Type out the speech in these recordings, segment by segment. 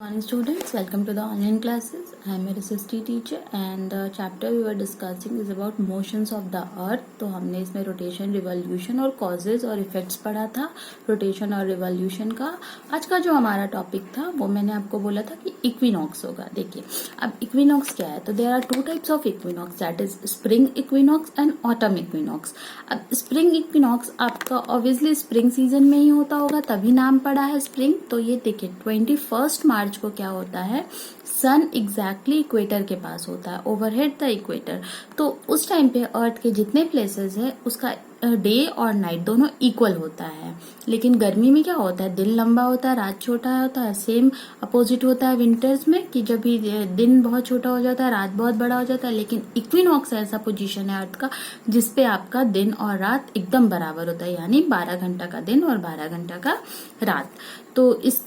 Morning students, welcome to the online classes. I am your SST teacher and the chapter we were discussing is about motions of the earth. तो हमने इसमें rotation, revolution और causes और effects पढ़ा था rotation और revolution का। आज का जो हमारा टॉपिक था वो मैंने आपको बोला था कि इक्विनॉक्स होगा। देखिए अब इक्विनॉक्स क्या है, तो there are two types of equinox, that is spring equinox and autumn equinox. अब स्प्रिंग इक्विनॉक्स आपका ऑब्वियसली स्प्रिंग सीजन में ही होता होगा, तभी नाम पड़ा है स्प्रिंग। तो ये देखिए 21 मार्च को क्या होता है, सन एग्जैक्टली इक्वेटर के पास होता है, ओवरहेड द इक्वेटर। तो उस टाइम पे अर्थ के जितने प्लेसेस है उसका डे और नाइट दोनों इक्वल होता है। लेकिन गर्मी में क्या होता है, दिन लंबा होता है, रात छोटा होता है। सेम अपोजिट होता है विंटर्स में कि जब भी दिन बहुत छोटा हो जाता है, रात बहुत बड़ा हो जाता है। लेकिन इक्विनॉक्स ऐसा पोजीशन है अर्थ का जिसपे आपका दिन और रात एकदम बराबर होता है, यानी 12 घंटा का दिन और 12 घंटा का रात। तो इस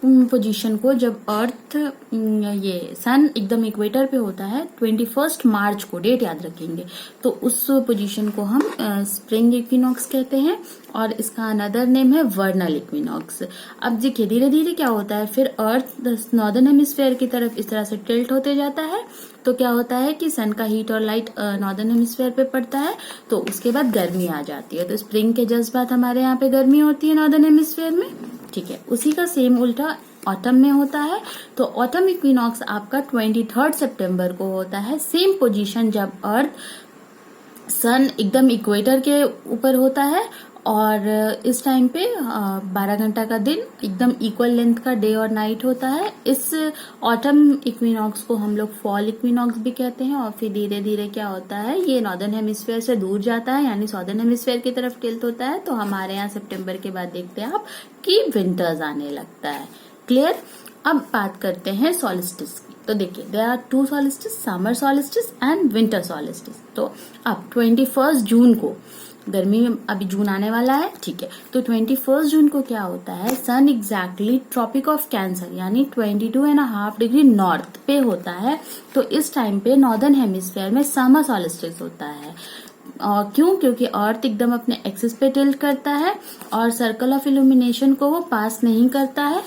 पोजीशन को जब अर्थ ये सन एकदम इक्वेटर पे होता है 21 मार्च को, डेट याद रखेंगे, तो उस पोजीशन को हम स्प्रिंग इक्विनॉक्स कहते हैं और इसका अनदर नेम है वर्नल इक्विनॉक्स। अब देखिए धीरे धीरे क्या होता है, फिर अर्थ नॉर्दर्न हेमिस्फीयर की तरफ इस तरह से टिल्ट होते जाता है। तो क्या होता है कि सन का हीट और लाइट नॉर्दर्न हेमिस्फीयर पे पड़ता है, तो उसके बाद गर्मी आ जाती है। तो स्प्रिंग के जस्ट बाद हमारे यहाँ पे गर्मी होती है नॉर्दर्न हेमिस्फीयर में, ठीक है। उसी का सेम उल्टा ऑटम में होता है। तो ऑटम इक्विनॉक्स आपका 23 सितंबर को होता है, सेम पोजीशन जब अर्थ सन एकदम इक्वेटर के ऊपर होता है और इस टाइम पे 12 घंटा का दिन, एकदम इक्वल लेंथ का डे और नाइट होता है। इस ऑटम इक्विनॉक्स को हम लोग फॉल इक्विनॉक्स भी कहते हैं। और फिर धीरे धीरे क्या होता है, ये नॉर्दर्न हेमिस्फीयर से दूर जाता है, यानी साउदर्न हेमिस्फीयर की तरफ टिल्ट होता है। तो हमारे यहाँ सितंबर के बाद देखते हैं आप कि विंटर्स आने लगता है। क्लियर। अब बात करते हैं सॉलिस्टिस की। तो देखिए there are two solstice, summer solstice and winter solstice. तो अब 21 जून को, गर्मी में अभी जून आने वाला है, ठीक है। तो 21 जून को क्या होता है, सन एग्जैक्टली ट्रॉपिक ऑफ कैंसर यानी 22.5 डिग्री नॉर्थ पे होता है। तो इस टाइम पे नॉर्दर्न हेमिस्फीयर में समर सॉलिस्टिस होता है। और क्यों, क्योंकि अर्थ एकदम अपने एक्सिस पे टिल्ट करता है और सर्कल ऑफ इल्यूमिनेशन को वो पास नहीं करता है।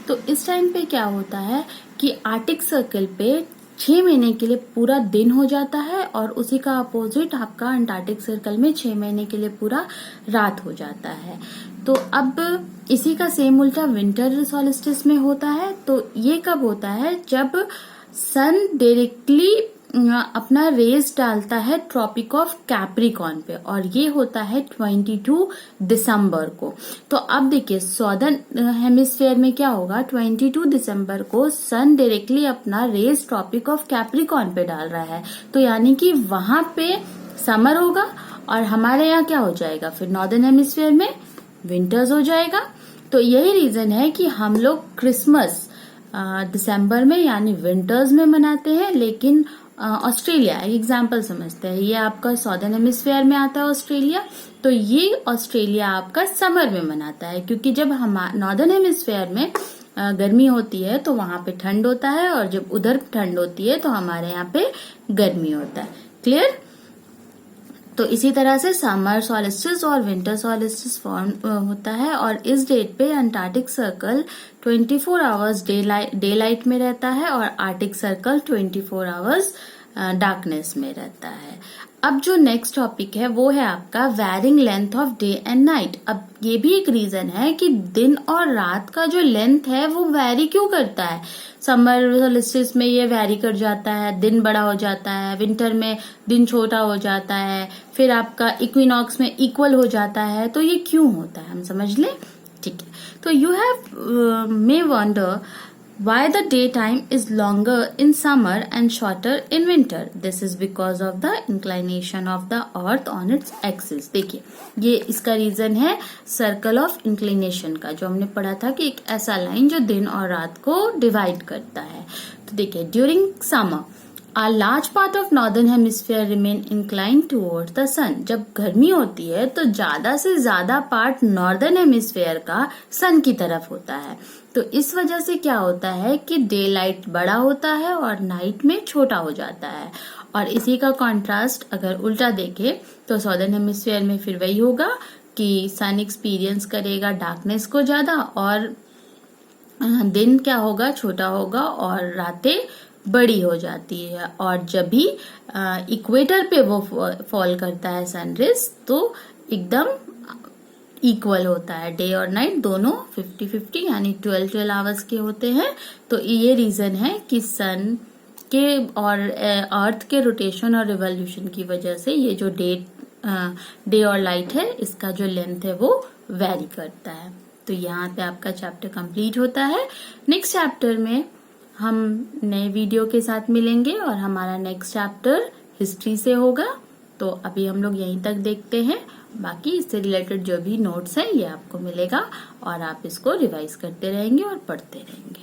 तो इस टाइम पे क्या होता है कि आर्टिक सर्कल पे 6 महीने के लिए पूरा दिन हो जाता है और उसी का अपोजिट आपका अंटार्कटिक सर्कल में 6 महीने के लिए पूरा रात हो जाता है। तो अब इसी का सेम उल्टा विंटर सॉलिस्टिस में होता है। तो ये कब होता है, जब सन डायरेक्टली अपना रेज डालता है ट्रॉपिक ऑफ कैप्रिकॉर्न पे, और ये होता है 22 दिसंबर को। तो अब देखिए सॉदर्न हेमिस्फीयर में क्या होगा, 22 दिसंबर को सन डायरेक्टली अपना रेज ट्रॉपिक ऑफ कैप्रिकॉर्न पे डाल रहा है। तो यानी कि वहां पे समर होगा और हमारे यहाँ क्या हो जाएगा, फिर नॉर्दर्न हेमिस्फीयर में विंटर्स हो जाएगा। तो यही रीजन है कि हम लोग क्रिसमस दिसंबर में यानी विंटर्स में मनाते हैं। लेकिन ऑस्ट्रेलिया एक एग्जाम्पल समझते हैं, ये आपका सॉदर्न हेमिस्फीयर में आता है ऑस्ट्रेलिया, तो ये ऑस्ट्रेलिया आपका समर में मनाता है, क्योंकि जब हम नॉर्दर्न हेमिस्फीयर में गर्मी होती है तो वहां पे ठंड होता है, और जब उधर ठंड होती है तो हमारे यहाँ पे गर्मी होता है। क्लियर। तो इसी तरह से समर सॉलिस्टिस और विंटर सॉलिस्टिस फॉर्म होता है। और इस डेट पे Antarctic circle 24 hours day light में रहता है और आर्टिक सर्कल 24 आवर्स डार्कनेस में रहता है। अब जो नेक्स्ट टॉपिक है वो है आपका varying length of day and night. अब ये भी एक रीजन है कि दिन और रात का जो लेंथ है वो वैरी क्यों करता है। समर सॉलिस्टिस में ये वैरी कर जाता है, दिन बड़ा हो जाता है, विंटर में दिन छोटा हो जाता है, फिर आपका इक्विनॉक्स में इक्वल हो जाता है। तो ये क्यों होता है, हम समझ लें, ठीक है। तो you have may wonder why the daytime is longer in summer and shorter in winter. This is because of the inclination of the earth on its axis. देखिए ये इसका रीजन है सर्कल ऑफ इंक्लिनेशन का, जो हमने पढ़ा था कि एक ऐसा लाइन जो दिन और रात को डिवाइड करता है। तो देखिए during summer A large part of northern hemisphere remain inclined towards the sun. जब गर्मी होती है तो ज्यादा से ज्यादा पार्ट नॉर्दर्न हेमिस्फीयर का सन की तरफ होता है। तो इस वजह से क्या होता है कि डे लाइट बड़ा होता है और नाइट में छोटा हो जाता है। और इसी का कॉन्ट्रास्ट अगर उल्टा देखें तो सॉदर्न हेमिस्फीयर में फिर वही होगा कि सन एक्सपीरियंस करेगा डार्कनेस को ज्यादा और दिन क्या होगा, छोटा होगा और रातें बड़ी हो जाती है। और जब भी इक्वेटर पे वो फॉल करता है सनरेज, तो एकदम इक्वल होता है। डे और नाइट दोनों 50-50 यानी 12-12 आवर्स के होते हैं। तो ये रीजन है कि सन के और अर्थ के रोटेशन और रिवॉल्यूशन की वजह से ये जो डे और लाइट है, इसका जो लेंथ है वो वेरी करता है। तो यहाँ पे आपका चैप्टर कंप्लीट होता है। नेक्स्ट चैप्टर में हम नए वीडियो के साथ मिलेंगे और हमारा नेक्स्ट चैप्टर हिस्ट्री से होगा। तो अभी हम लोग यहीं तक देखते हैं। बाकी इससे रिलेटेड जो भी नोट्स हैं ये आपको मिलेगा और आप इसको रिवाइज करते रहेंगे और पढ़ते रहेंगे।